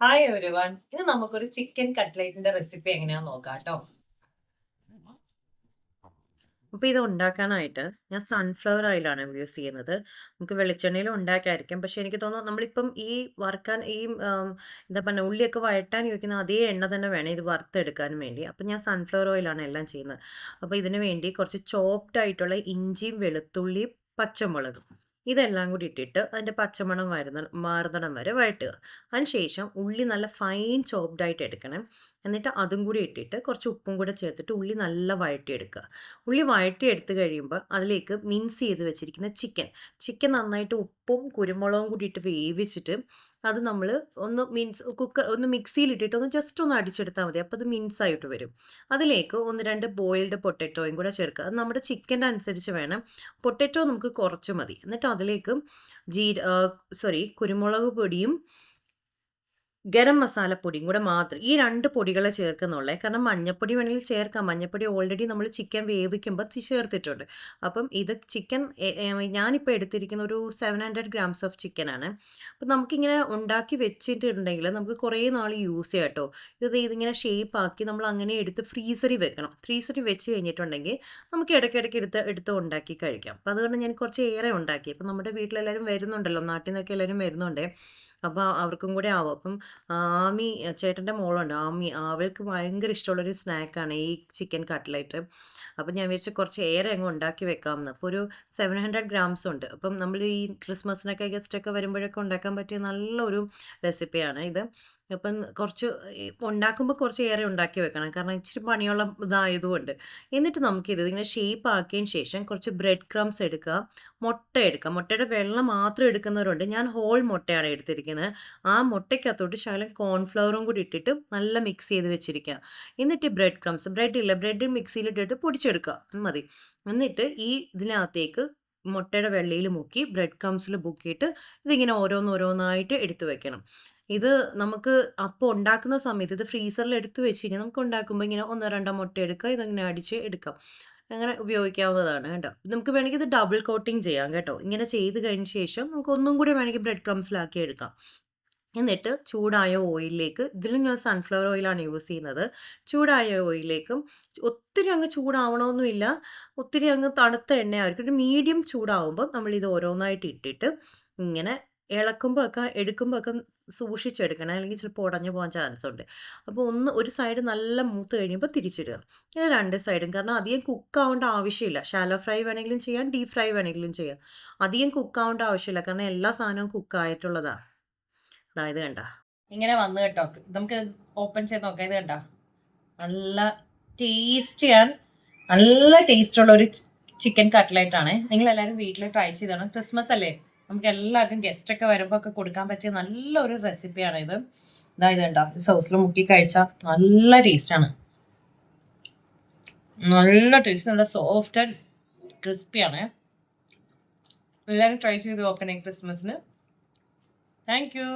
Hi everyone. ഇന്ന് നമുക്കൊരു chicken കട്ട്ലേറ്റിന്റെ recipe എങ്ങനെയാന്ന് നോക്കാം ട്ടോ. അപ്പോൾ ഇത് ഉണ്ടാക്കാനായിട്ട് ഞാൻ സൺഫ്ലവർ ഓയിലാണ് യൂസ് ചെയ്യുന്നത്. നമുക്ക് വെളിച്ചെണ്ണയിലും ഉണ്ടാക്കായിരിക്കും. പക്ഷേ എനിക്ക് തോന്നുന്നു നമ്മളിപ്പം ഈ വറുക്കാൻ എന്താ പറയുക ഉള്ളിയൊക്കെ വഴറ്റാൻ ഉപയോഗിക്കുന്ന അതേ എണ്ണ തന്നെ വേണം ഇത് വറുത്തെടുക്കാനും വേണ്ടി. അപ്പം ഞാൻ സൺഫ്ലവർ ഓയിലാണ് എല്ലാം ചെയ്യുന്നത്. അപ്പോൾ ഇതിന് വേണ്ടി കുറച്ച് ചോപ്ഡ് ആയിട്ടുള്ള ഇഞ്ചിയും വെളുത്തുള്ളിയും പച്ചമുളകും ഇതെല്ലാം കൂടി ഇട്ടിട്ട് അതിൻ്റെ പച്ചമണം മാറുന്നിടം വരെ വഴറ്റുക. അതിനുശേഷം ഉള്ളി നല്ല ഫൈൻ ചോപ്ഡ് ആയിട്ട് എടുക്കണം. എന്നിട്ട് അതും കൂടി ഇട്ടിട്ട് കുറച്ച് ഉപ്പും കൂടെ ചേർത്തിട്ട് ഉള്ളി നല്ല വഴറ്റിയെടുക്കുക. ഉള്ളി വഴറ്റിയെടുത്ത് കഴിയുമ്പോൾ അതിലേക്ക് മിൻസ് ചെയ്ത് വെച്ചിരിക്കുന്ന ചിക്കൻ നന്നായിട്ട് ഉപ്പും കുരുമുളകും കൂടി ഇട്ട് വേവിച്ചിട്ട് അത് നമ്മൾ ഒന്ന് മിക്സിയിലിട്ടിട്ട് ഒന്ന് ജസ്റ്റ് ഒന്ന് അടിച്ചെടുത്താൽ മതി. അപ്പോൾ അത് മിൻസായിട്ട് വരും. അതിലേക്ക് 1, 2 ബോയിൽഡ് പൊട്ടറ്റോയും കൂടെ ചേർക്കുക. അത് നമ്മുടെ ചിക്കൻ്റെ അനുസരിച്ച് വേണം. പൊട്ടറ്റോ നമുക്ക് കുറച്ച് മതി. എന്നിട്ട് അതിലേക്ക് കുരുമുളക് പൊടിയും ഗരം മസാലപ്പൊടിയും കൂടെ മാത്രം ഈ 2 പൊടികളെ ചേർക്കുന്നുള്ളേ. കാരണം മഞ്ഞപ്പൊടി വേണമെങ്കിൽ ചേർക്കാം. മഞ്ഞപ്പൊടി ഓൾറെഡി നമ്മൾ ചിക്കൻ വേവിക്കുമ്പോൾ ചേർത്തിട്ടുണ്ട്. അപ്പം ഇത് ചിക്കൻ ഞാനിപ്പോൾ എടുത്തിരിക്കുന്ന ഒരു 700 ഗ്രാംസ് ഓഫ് ചിക്കനാണ്. അപ്പം നമുക്കിങ്ങനെ ഉണ്ടാക്കി വെച്ചിട്ടുണ്ടെങ്കിൽ നമുക്ക് കുറേ നാൾ യൂസ് ചെയ്യാം കേട്ടോ. ഇതിങ്ങനെ ഷേപ്പാക്കി നമ്മൾ അങ്ങനെ എടുത്ത് ഫ്രീസറിൽ വെക്കണം. ഫ്രീസറിൽ വെച്ച് കഴിഞ്ഞിട്ടുണ്ടെങ്കിൽ നമുക്ക് ഇടയ്ക്കിടയ്ക്ക് എടുത്ത് ഉണ്ടാക്കി കഴിക്കാം. അപ്പോൾ അതുകൊണ്ട് ഞാൻ കുറച്ച് ഏറെ ഉണ്ടാക്കി. അപ്പം നമ്മുടെ വീട്ടിലെല്ലാവരും വരുന്നുണ്ടല്ലോ, നാട്ടിൽ നിന്നൊക്കെ എല്ലാവരും വരുന്നുണ്ട്. അപ്പോൾ അവർക്കും കൂടെ ആവും. അപ്പം ചേട്ടൻ്റെ മോളുണ്ട് അവൾക്ക് ഭയങ്കര ഇഷ്ടമുള്ളൊരു സ്നാക്കാണ് ഈ ചിക്കൻ കട്ട്ലേറ്റ്. അപ്പം ഞാൻ വിചാരിച്ചു കുറച്ച് ഏറെ അങ്ങ് ഉണ്ടാക്കി വെക്കാമെന്ന്. അപ്പോൾ ഒരു 700 ഗ്രാംസ് ഉണ്ട്. അപ്പം നമ്മൾ ഈ ക്രിസ്മസിനൊക്കെ ഗസ്റ്റൊക്കെ വരുമ്പോഴൊക്കെ ഉണ്ടാക്കാൻ പറ്റിയ നല്ലൊരു റെസിപ്പിയാണ് ഇത്. അപ്പം കുറച്ച് ഉണ്ടാക്കുമ്പോൾ കുറച്ച് ഏറെ ഉണ്ടാക്കി വെക്കണം, കാരണം ഇച്ചിരി പണിയുള്ള ഇതായതുകൊണ്ട്. എന്നിട്ട് നമുക്കിത് ഇങ്ങനെ ഷേപ്പ് ആക്കിയതിന് ശേഷം കുറച്ച് ബ്രെഡ് ക്രംസ് എടുക്കുക, മുട്ട എടുക്കുക. മുട്ടയുടെ വെള്ള മാത്രം എടുക്കുന്നവരുണ്ട്. ഞാൻ ഹോൾ മുട്ടയാണ് എടുത്തിരിക്കുന്നത്. ആ മുട്ടയ്ക്കകത്തോട്ട് ശകലം കോൺഫ്ലവറും കൂടി ഇട്ടിട്ട് നല്ല മിക്സ് ചെയ്ത് വെച്ചിരിക്കുക. എന്നിട്ട് ബ്രെഡ് മിക്സിയിലിട്ടിട്ട് പൊടിച്ചെടുക്കുക മതി. എന്നിട്ട് ഇതിനകത്തേക്ക് മുട്ടയുടെ വെള്ളയിൽ മുക്കി ബ്രെഡ് ക്രംസിൽ മുക്കിയിട്ട് ഇതിങ്ങനെ ഓരോന്നോരോന്നായിട്ട് എടുത്ത് വെക്കണം. ഇത് നമുക്ക് അപ്പോൾ ഉണ്ടാക്കുന്ന സമയത്ത് ഇത് ഫ്രീസറിൽ എടുത്ത് വെച്ച് കഴിഞ്ഞാൽ നമുക്ക് ഉണ്ടാക്കുമ്പോൾ ഇങ്ങനെ 1, 2 മുട്ട എടുക്കുക, ഇതിങ്ങനെ അടിച്ച് എടുക്കാം. അങ്ങനെ ഉപയോഗിക്കാവുന്നതാണ് കേട്ടോ. നമുക്ക് വേണമെങ്കിൽ ഇത് ഡബിൾ കോട്ടിംഗ് ചെയ്യാം കേട്ടോ. ഇങ്ങനെ ചെയ്ത് കഴിഞ്ഞ ശേഷം നമുക്ക് ഒന്നും കൂടി വേണമെങ്കിൽ ബ്രെഡ് ക്രംസിലാക്കി എടുക്കാം. എന്നിട്ട് ചൂടായ ഓയിലിലേക്ക്, ഇതിലും ഞാൻ സൺഫ്ലവർ ഓയിലാണ് യൂസ് ചെയ്യുന്നത്. ചൂടായ ഓയിലിലേക്കും ഒത്തിരി അങ്ങ് ചൂടാവണമെന്നുമില്ല, ഒത്തിരി അങ്ങ് തണുത്ത എണ്ണയായിരിക്കും. ഒരു മീഡിയം ചൂടാവുമ്പോൾ നമ്മളിത് ഓരോന്നായിട്ട് ഇട്ടിട്ട് ഇങ്ങനെ എടുക്കുമ്പോൾ ഒക്കെ സൂക്ഷിച്ചെടുക്കണം, അല്ലെങ്കിൽ ചിലപ്പോൾ ഉടഞ്ഞു പോകാൻ ചാൻസ് ഉണ്ട്. അപ്പോൾ ഒരു സൈഡ് നല്ല മൂത്ത് കഴിയുമ്പോൾ തിരിച്ചിടുക. ഇങ്ങനെ 2 സൈഡും. കാരണം അധികം കുക്കാവേണ്ട ആവശ്യമില്ല. ഷാലോ ഫ്രൈ വേണമെങ്കിലും ചെയ്യാം, ഡീപ് ഫ്രൈ വേണമെങ്കിലും ചെയ്യാം. അധികം കുക്കാവേണ്ട ആവശ്യമില്ല, കാരണം എല്ലാ സാധനവും കുക്കായിട്ടുള്ളതാണ്. ഇത് കണ്ട ഇങ്ങനെ വന്നു കേട്ടോ. നമുക്ക് ഓപ്പൺ ചെയ്ത് നോക്കാം. ഇത് കണ്ട നല്ല ടേസ്റ്റിയാണ്, നല്ല ടേസ്റ്റുള്ള ഒരു ചിക്കൻ കട്ട്ലേറ്റ് ആണ്. നിങ്ങൾ എല്ലാവരും വീട്ടിൽ ട്രൈ ചെയ്താണ്. ക്രിസ്മസ് അല്ലേ, നമുക്ക് എല്ലാവർക്കും ഗസ്റ്റ് ഒക്കെ വരുമ്പോൾ ഒക്കെ കൊടുക്കാൻ പറ്റിയ നല്ലൊരു റെസിപ്പിയാണ് ഇത്. ഇത് കണ്ടോ, സോസിൽ മുക്കി കഴിച്ചാൽ നല്ല ടേസ്റ്റാണ്. നല്ല ടേസ്റ്റ്, നല്ല സോഫ്റ്റ് ആൻഡ് ക്രിസ്പിയാണ്. എല്ലാവരും ട്രൈ ചെയ്ത് നോക്കണേ ക്രിസ്മസിന്. Thank you.